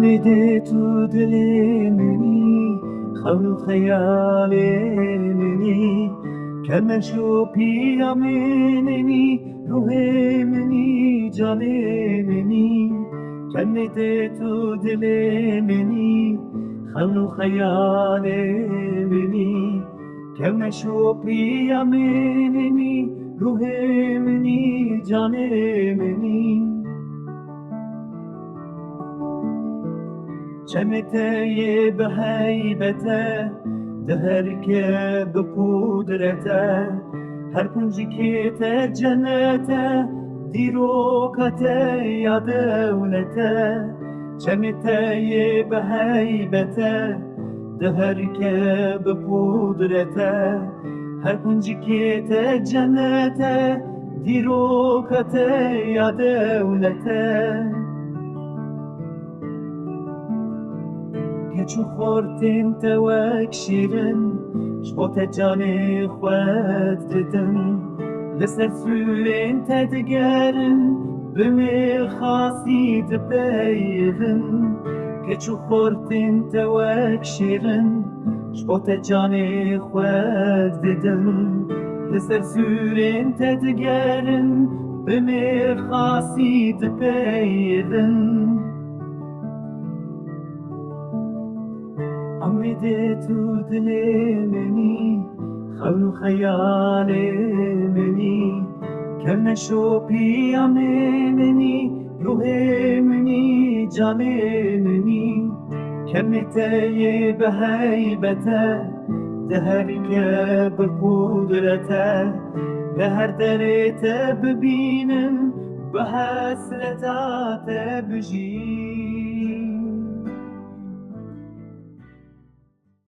عمدت دل منی خم خیال منی کم شو پیام منی روح منی جان منی عمدت دل منی خم خیال منی کم شو پیام منی روح منی جان منی چمته به هیبته دهر که به قدرته هر کنجی که ته جنته دیرو کته یا دولته چمته به هیبته دهر که به قدرته هر کنجی که ته جنته دیرو کته یا دولته چو خوردین توک شیرن شبوت جان خود دیدن لسر سوین تدگرن بمی خاصید بیرن که چو خوردین توک شیرن شبوت جان خود دیدن لسر سوین تدگرن بمی خاصید بیرن عمدت دل منی خون خیال منی کم نشو پیام منی روح منی جان منی کم ته به هیبته دهر که به قدرته به هر درت ببینم به حسرتات بجی